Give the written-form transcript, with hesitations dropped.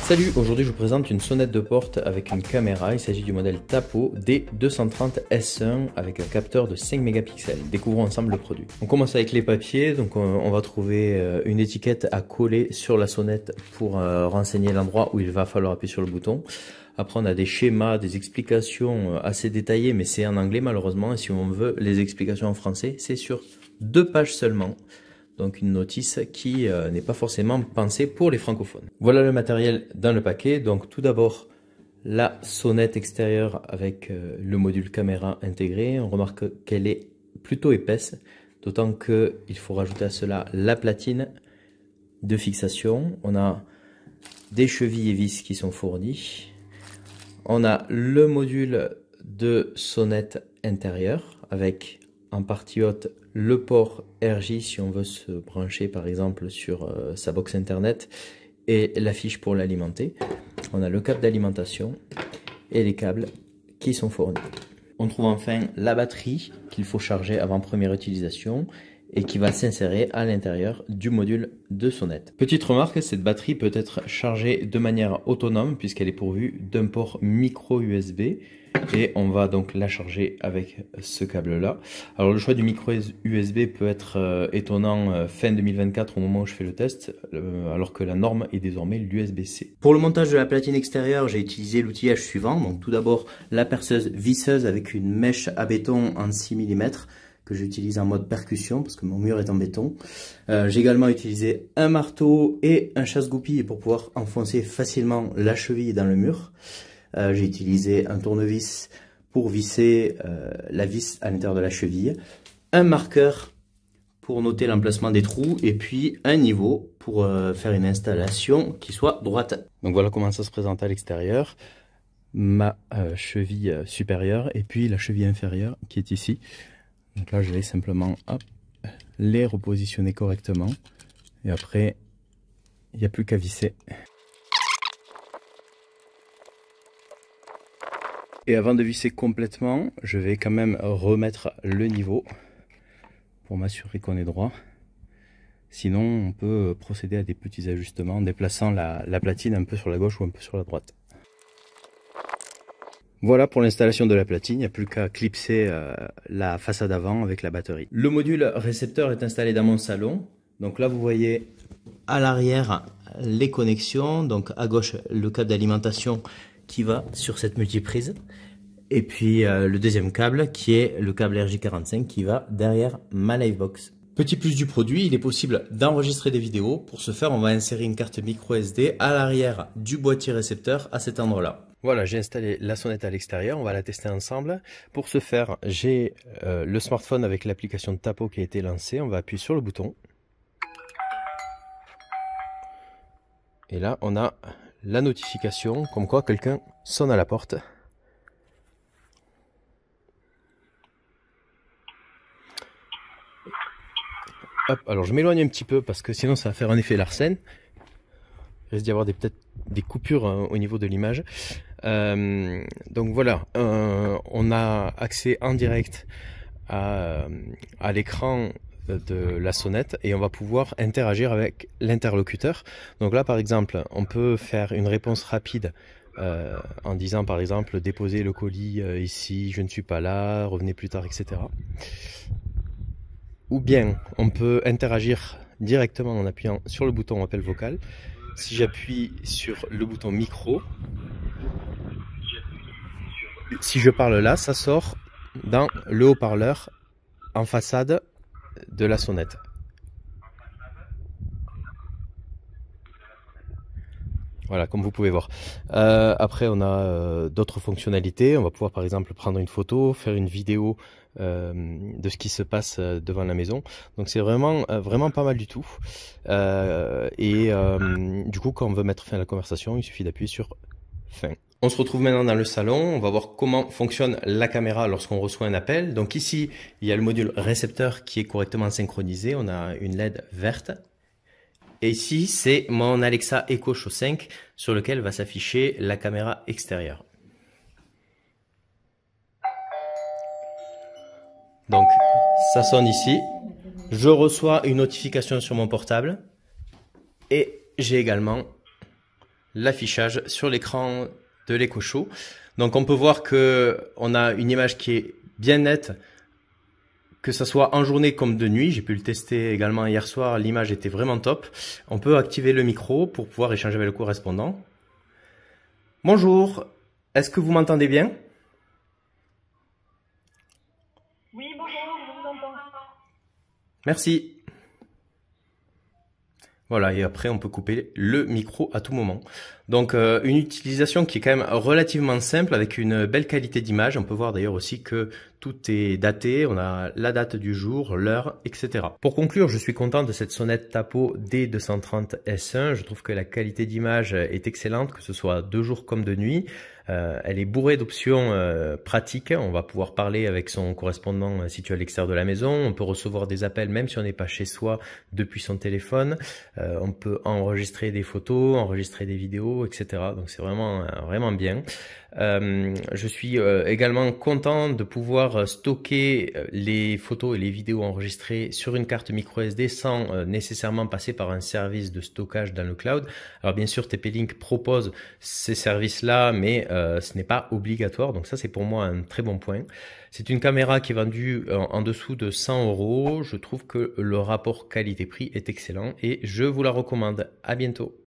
Salut, aujourd'hui je vous présente une sonnette de porte avec une caméra. Il s'agit du modèle Tapo D230S1 avec un capteur de 5 mégapixels. Découvrons ensemble le produit. On commence avec les papiers, donc on va trouver une étiquette à coller sur la sonnette pour renseigner l'endroit où il va falloir appuyer sur le bouton. Après on a des schémas, des explications assez détaillées, mais c'est en anglais malheureusement, et si on veut les explications en français, c'est sur 2 pages seulement. Donc une notice qui n'est pas forcément pensée pour les francophones. Voilà le matériel dans le paquet. Donc tout d'abord la sonnette extérieure avec le module caméra intégré. On remarque qu'elle est plutôt épaisse, d'autant qu'il faut rajouter à cela la platine de fixation. On a des chevilles et vis qui sont fournies. On a le module de sonnette intérieure avec en partie haute le port RJ si on veut se brancher par exemple sur sa box internet et la fiche pour l'alimenter. On a le câble d'alimentation et les câbles qui sont fournis. On trouve enfin la batterie qu'il faut charger avant première utilisation et qui va s'insérer à l'intérieur du module de sonnette. Petite remarque, cette batterie peut être chargée de manière autonome puisqu'elle est pourvue d'un port micro USB et on va donc la charger avec ce câble là. Alors le choix du micro USB peut être étonnant fin 2024 au moment où je fais le test, alors que la norme est désormais l'USB-C. Pour le montage de la platine extérieure, j'ai utilisé l'outillage suivant. Donc tout d'abord la perceuse visseuse avec une mèche à béton en 6 mm que j'utilise en mode percussion parce que mon mur est en béton. J'ai également utilisé un marteau et un chasse-goupille pour pouvoir enfoncer facilement la cheville dans le mur. J'ai utilisé un tournevis pour visser la vis à l'intérieur de la cheville, un marqueur pour noter l'emplacement des trous et puis un niveau pour faire une installation qui soit droite. Donc voilà comment ça se présente à l'extérieur. Ma cheville supérieure et puis la cheville inférieure qui est ici. Donc là je vais simplement les repositionner correctement et après il n'y a plus qu'à visser. Et avant de visser complètement, je vais quand même remettre le niveau pour m'assurer qu'on est droit. Sinon, on peut procéder à des petits ajustements en déplaçant la platine un peu sur la gauche ou un peu sur la droite. Voilà pour l'installation de la platine, il n'y a plus qu'à clipser la façade avant avec la batterie. Le module récepteur est installé dans mon salon. Donc là, vous voyez à l'arrière les connexions. Donc à gauche, le câble d'alimentation qui va sur cette multiprise et puis le deuxième câble qui est le câble RJ45 qui va derrière ma Livebox. Petit plus du produit, il est possible d'enregistrer des vidéos. Pour ce faire, on va insérer une carte micro SD à l'arrière du boîtier récepteur à cet endroit-là. Voilà, j'ai installé la sonnette à l'extérieur, on va la tester ensemble. Pour ce faire, j'ai le smartphone avec l'application de Tapo qui a été lancée. On va appuyer sur le bouton. Et là, on a la notification comme quoi quelqu'un sonne à la porte. Hop, alors je m'éloigne un petit peu parce que sinon ça va faire un effet Larsen. Il risque d'y avoir peut-être des coupures au niveau de l'image. Donc voilà, on a accès en direct à l'écran de la sonnette et on va pouvoir interagir avec l'interlocuteur. Donc là par exemple on peut faire une réponse rapide en disant par exemple déposez le colis ici, je ne suis pas là, revenez plus tard, etc. Ou bien on peut interagir directement en appuyant sur le bouton appel vocal. Si j'appuie sur le bouton micro, si je parle là, ça sort dans le haut-parleur en façade de la sonnette. Voilà, comme vous pouvez voir. Après, on a d'autres fonctionnalités. On va pouvoir, par exemple, prendre une photo, faire une vidéo de ce qui se passe devant la maison. Donc, c'est vraiment pas mal du tout. Du coup, quand on veut mettre fin à la conversation, il suffit d'appuyer sur fin. On se retrouve maintenant dans le salon. On va voir comment fonctionne la caméra lorsqu'on reçoit un appel. Donc ici, il y a le module récepteur qui est correctement synchronisé. On a une LED verte. Et ici, c'est mon Alexa Echo Show 5 sur lequel va s'afficher la caméra extérieure. Donc, ça sonne ici. Je reçois une notification sur mon portable. Et j'ai également l'affichage sur l'écran de l'Echo Show. Donc on peut voir que on a une image qui est bien nette, que ça soit en journée comme de nuit. J'ai pu le tester également hier soir, l'image était vraiment top. On peut activer le micro pour pouvoir échanger avec le correspondant. Bonjour, est-ce que vous m'entendez bien? Oui, bonjour, je vous entends. Merci. Voilà, et après on peut couper le micro à tout moment. Donc une utilisation qui est quand même relativement simple avec une belle qualité d'image. On peut voir d'ailleurs aussi que tout est daté, on a la date du jour, l'heure, etc. Pour conclure, je suis content de cette sonnette Tapo D230S1. Je trouve que la qualité d'image est excellente, que ce soit de jour comme de nuit. Elle est bourrée d'options pratiques. On va pouvoir parler avec son correspondant situé à l'extérieur de la maison. On peut recevoir des appels même si on n'est pas chez soi depuis son téléphone. On peut enregistrer des photos, enregistrer des vidéos, etc. Donc c'est vraiment bien. Je suis également content de pouvoir stocker les photos et les vidéos enregistrées sur une carte micro SD sans nécessairement passer par un service de stockage dans le cloud. Alors bien sûr, TP-Link propose ces services-là, mais ce n'est pas obligatoire. Donc ça, c'est pour moi un très bon point. C'est une caméra qui est vendue en dessous de 100 €. Je trouve que le rapport qualité-prix est excellent et je vous la recommande. À bientôt.